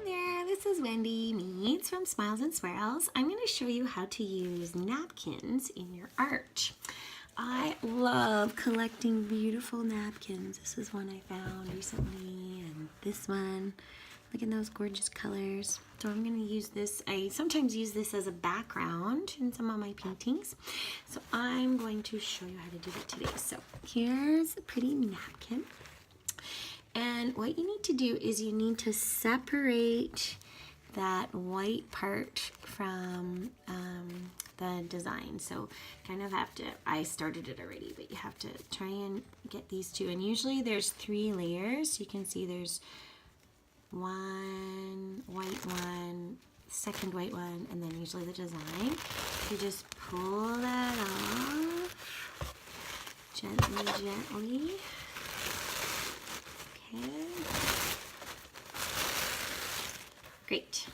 Hi there, this is Wendy Meets from Smiles and Swirls. I'm going to show you how to use napkins in your art. I love collecting beautiful napkins. This is one I found recently, and this one. Look at those gorgeous colors. So I'm going to use this. I sometimes use this as a background in some of my paintings. So I'm going to show you how to do that today. So here's a pretty napkin. And what you need to do is you need to separate that white part from the design. So kind of have to, I started it already, but you have to try and get these two. And usually there's 3 layers. You can see there's one white one, second white one, and then usually the design. You just pull that off gently, gently. Okay. Great.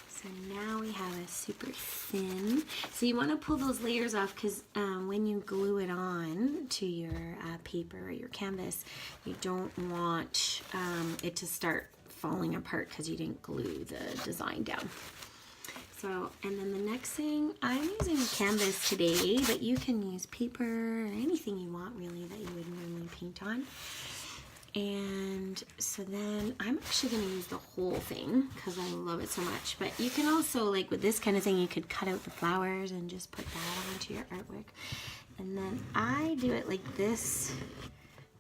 So now we have a super thin. So you want to pull those layers off because when you glue it on to your paper or your canvas, you don't want it to start falling apart because you didn't glue the design down. So, and then the next thing, I'm using canvas today, but you can use paper or anything you want really that you would normally paint on. And so then I'm actually going to use the whole thing because I love it so much. But you can also, like with this kind of thing, you could cut out the flowers and just put that onto your artwork. And then I do it like this.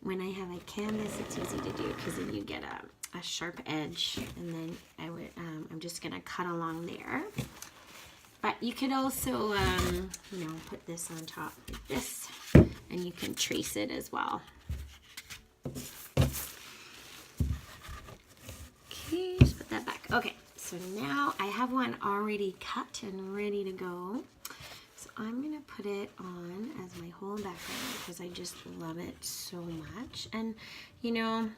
When I have a canvas, it's easy to do because then you get a sharp edge. And then I'm just going to cut along there. But you could also, you know, put this on top like this. And you can trace it as well. Okay, just put that back. Okay, so now I have one already cut and ready to go. So I'm gonna put it on as my whole background because I just love it so much. And you know,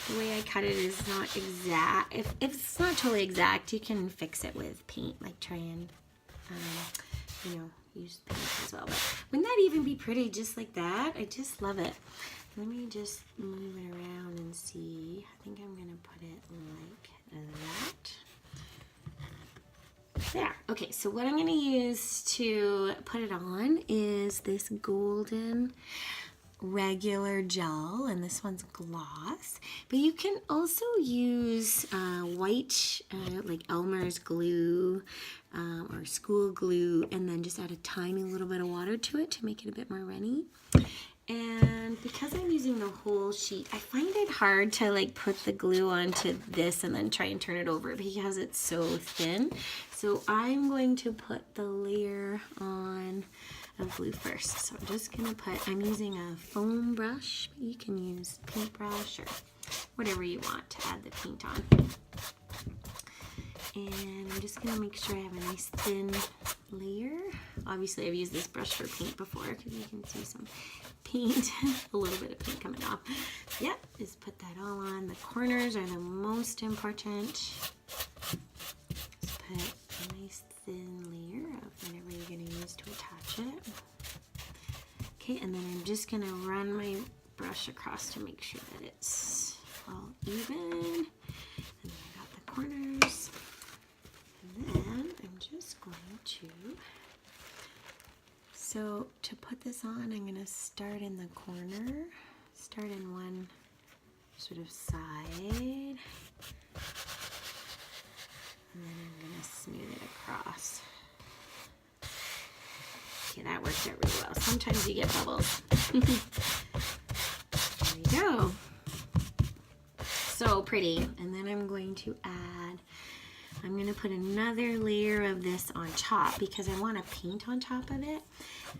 the way I cut it is not exact. If it's not totally exact, you can fix it with paint, like try and, you know, use paint as well. But wouldn't that even be pretty just like that? I just love it. Let me just move it around and see. I think I'm gonna put it like that. There. Okay, so what I'm gonna use to put it on is this golden regular gel, and this one's gloss. But you can also use white, like Elmer's glue or school glue, and then just add a tiny little bit of water to it to make it a bit more runny. And because I'm using the whole sheet, I find it hard to like put the glue onto this and then try and turn it over because it's so thin. So I'm going to put the layer on of glue first. So I'm just going to put, I'm using a foam brush, but you can use paintbrush or whatever you want to add the paint on. And I'm just going to make sure I have a nice thin layer. Obviously I've used this brush for paint before because you can see some paint, a little bit of paint coming off. Yep, just put that all on. The corners are the most important. Just put a nice thin layer of whatever you're going to use to attach it. Okay, and then I'm just going to run my brush across to make sure that it's all even. And then I got the corners. And then I'm just going to, so to put this on, I'm going to start in the corner, start in one sort of side, and then I'm going to smooth it across. Okay, that worked out really well. Sometimes you get bubbles. There we go. So pretty. And then I'm going to add, I'm going to put another layer of this on top because I want to paint on top of it.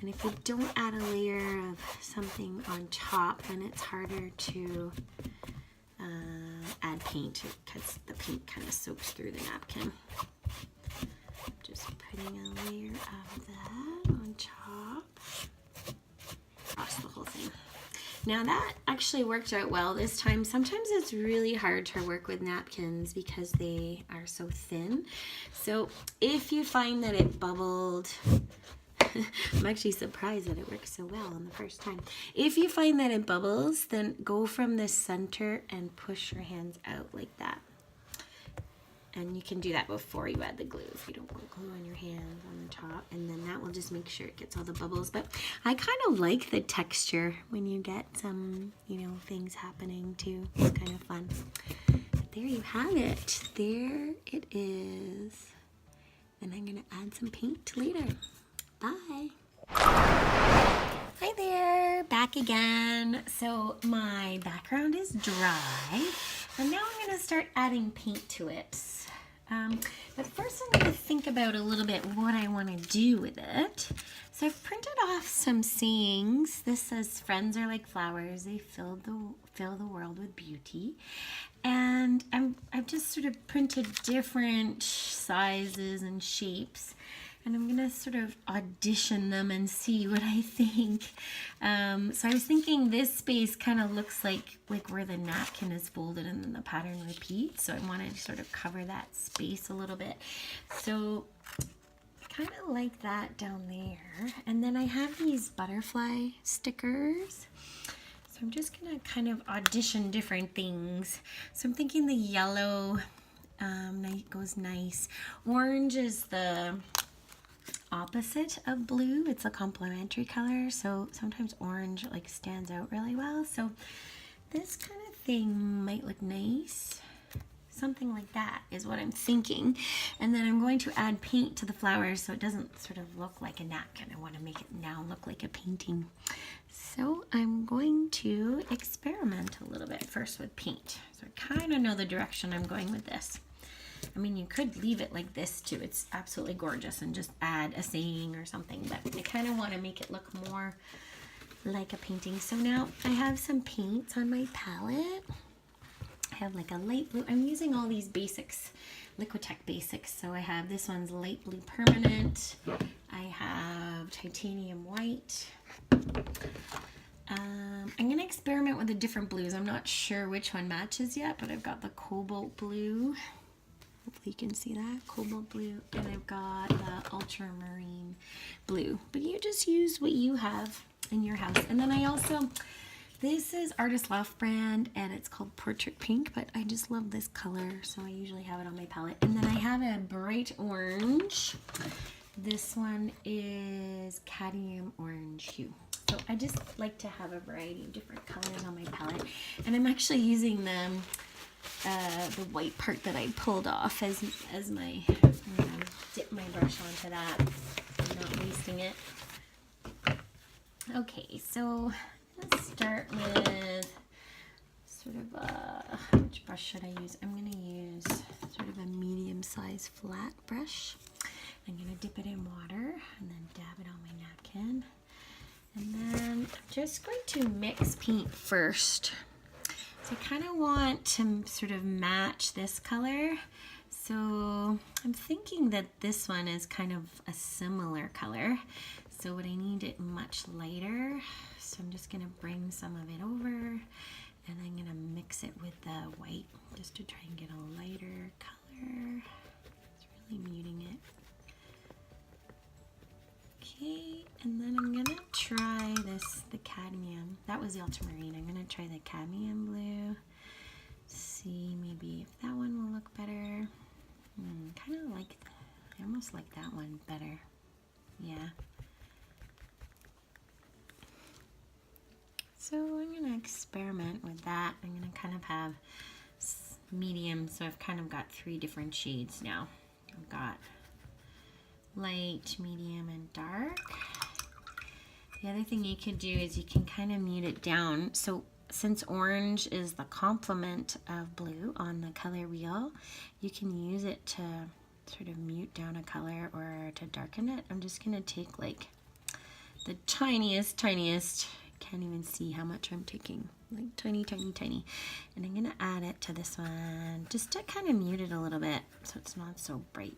And if you don't add a layer of something on top, then it's harder to add paint because the paint kind of soaks through the napkin. Just putting a layer of that on top across the whole thing. Now that actually worked out well this time. Sometimes it's really hard to work with napkins because they are so thin. So if you find that it bubbled, I'm actually surprised that it worked so well on the first time. If you find that it bubbles, then go from the center and push your hands out like that. And you can do that before you add the glue if you don't put glue on your hands on the top. And then that will just make sure it gets all the bubbles. But I kind of like the texture when you get some, you know, things happening too. It's kind of fun. But there you have it. There it is. And I'm going to add some paint later. Bye. Hi there, back again. So my background is dry. And now I'm going to start adding paint to it. But first I'm going to think about a little bit what I want to do with it. So I've printed off some sayings. This says, friends are like flowers. They fill the world with beauty. And I've just sort of printed different sizes and shapes. And I'm going to sort of audition them and see what I think. So I was thinking this space kind of looks like where the napkin is folded and then the pattern repeats. So I wanted to sort of cover that space a little bit. So I kind of like that down there. And then I have these butterfly stickers. So I'm just going to kind of audition different things. So I'm thinking the yellow goes nice. Orange is the opposite of blue. It's a complementary color, so sometimes orange like stands out really well. So this kind of thing might look nice. Something like that is what I'm thinking. And then I'm going to add paint to the flowers so it doesn't sort of look like a napkin. I want to make it now look like a painting. So I'm going to experiment a little bit first with paint. So I kind of know the direction I'm going with this. I mean, you could leave it like this too. It's absolutely gorgeous and just add a saying or something, but I kind of want to make it look more like a painting. So now I have some paints on my palette. I have like a light blue. I'm using all these basics, Liquitex basics. So I have this one's light blue permanent. I have titanium white. I'm going to experiment with the different blues. I'm not sure which one matches yet, but I've got the cobalt blue. Hopefully you can see that, cobalt blue, and I've got the ultramarine blue. But you just use what you have in your house. And then I also, this is Artist Loft brand, and it's called Portrait Pink, but I just love this color, so I usually have it on my palette. And then I have a bright orange. This one is cadmium orange hue. So I just like to have a variety of different colors on my palette. And I'm actually using them. The white part that I pulled off as my, I'm gonna dip my brush onto that. I'm not wasting it. Okay, so let's start with sort of which brush should I use? I'm gonna use sort of a medium-sized flat brush. I'm gonna dip it in water and then dab it on my napkin. And then I'm just going to mix paint first. So I kind of want to sort of match this color. So I'm thinking that this one is kind of a similar color. So what I need it much lighter. So I'm just going to bring some of it over and I'm going to mix it with the white just to try and get a lighter color. It's really muting it. Okay, and then I'm gonna try the cadmium. That was the ultramarine. I'm gonna try the cadmium blue. See maybe if that one will look better. Kind of like, I almost like that one better. Yeah. So I'm gonna experiment with that. I'm gonna kind of have medium, so I've kind of got 3 different shades now. I've got light, medium, and dark. The other thing you could do is you can kind of mute it down. So since orange is the complement of blue on the color wheel, you can use it to sort of mute down a color or to darken it. I'm just going to take like the tiniest, can't even see how much I'm taking, like tiny. And I'm going to add it to this one just to kind of mute it a little bit so it's not so bright.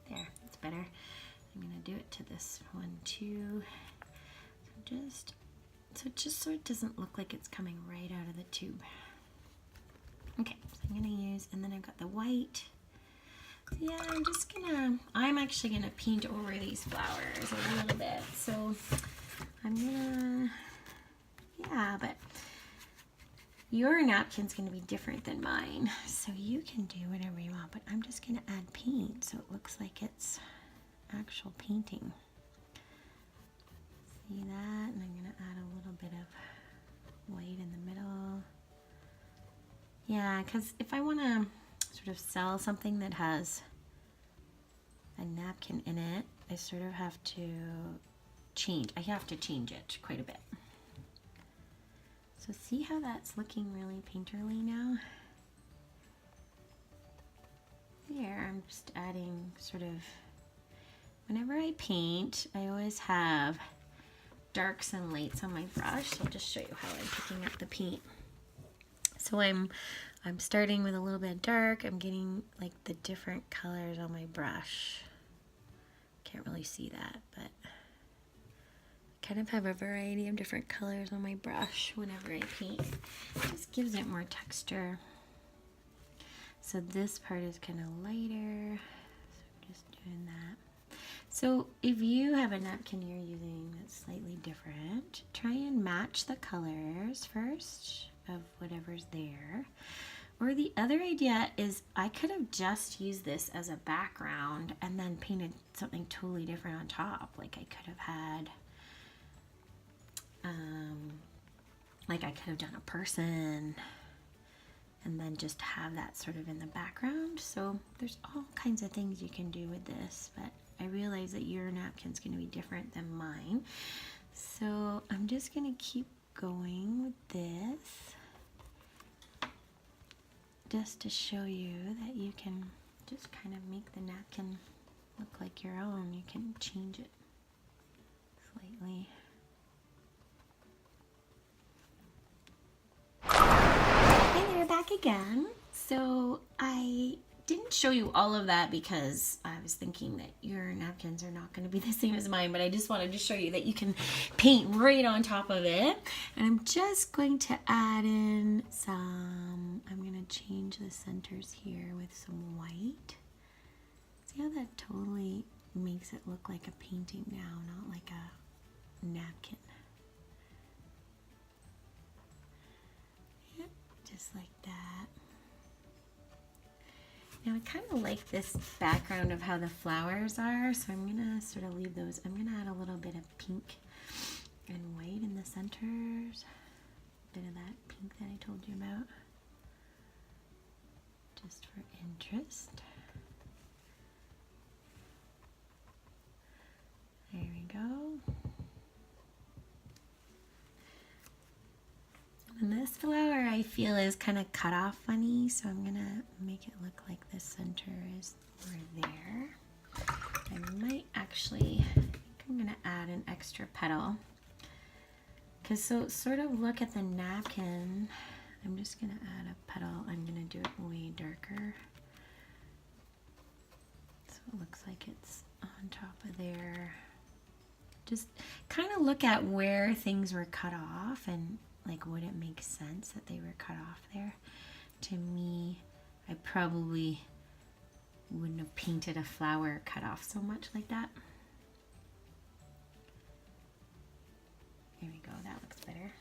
There, it's better. I'm going to do it to this one too. So it doesn't look like it's coming right out of the tube. Okay, so I'm going to use, and then I've got the white. So yeah, I'm actually going to paint over these flowers a little bit. So I'm going to, yeah, but Your napkin's going to be different than mine, so you can do whatever you want, but I'm just going to add paint so it looks like it's actual painting. See that? And I'm going to add a little bit of white in the middle. Yeah, because if I want to sort of sell something that has a napkin in it, I sort of have to change. I have to change it quite a bit. So see how that's looking really painterly now? There, I'm just adding sort of, whenever I paint, I always have darks and lights on my brush. So I'll just show you how I'm picking up the paint. So I'm starting with a little bit of dark. I'm getting like the different colors on my brush. Can't really see that, but kind of have a variety of different colors on my brush whenever I paint. It just gives it more texture. So this part is kind of lighter, so I'm just doing that. So if you have a napkin you're using that's slightly different, try and match the colors first of whatever's there. Or the other idea is I could have just used this as a background and then painted something totally different on top. Like I could have had like I could have done a person and then just have that sort of in the background. So there's all kinds of things you can do with this, but I realize that your napkin's going to be different than mine. So I'm just going to keep going with this just to show you that you can just kind of make the napkin look like your own. You can change it slightly. Hey there, back again. So I didn't show you all of that because I was thinking that your napkins are not going to be the same as mine, but I just wanted to show you that you can paint right on top of it. And I'm just going to add in some, I'm going to change the centers here with some white. See how that totally makes it look like a painting now, not like a napkin. Yep, just like that. Now I kind of like this background of how the flowers are, so I'm going to sort of leave those. I'm going to add a little bit of pink and white in the centers. A bit of that pink that I told you about, just for interest. There we go. And this flower I feel is kind of cut off funny, so I'm gonna make it look like the center is over there. I might actually, I think I'm gonna add an extra petal. Cause so sort of look at the napkin. I'm just gonna add a petal. I'm gonna do it way darker. So it looks like it's on top of there. Just kind of look at where things were cut off and like, would it make sense that they were cut off there? To me, I probably wouldn't have painted a flower cut off so much like that. There we go, that looks better.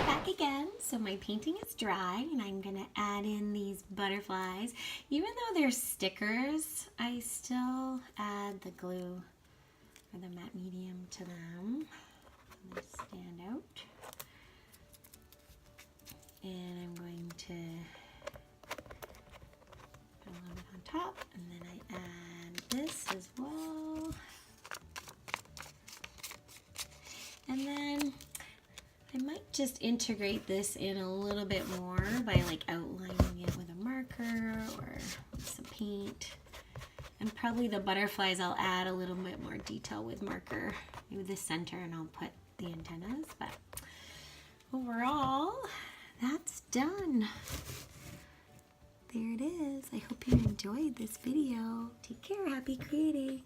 Back again. So my painting is dry and I'm gonna add in these butterflies. Even though they're stickers, I still add the glue or the matte medium to them. They stand out. And I'm going to put a little bit on top, and then I add this as well. And then I might just integrate this in a little bit more by like outlining it with a marker or some paint. And probably the butterflies I'll add a little bit more detail with marker, maybe the center, and I'll put the antennas. But overall, that's done. There it is. I hope you enjoyed this video. Take care. Happy creating.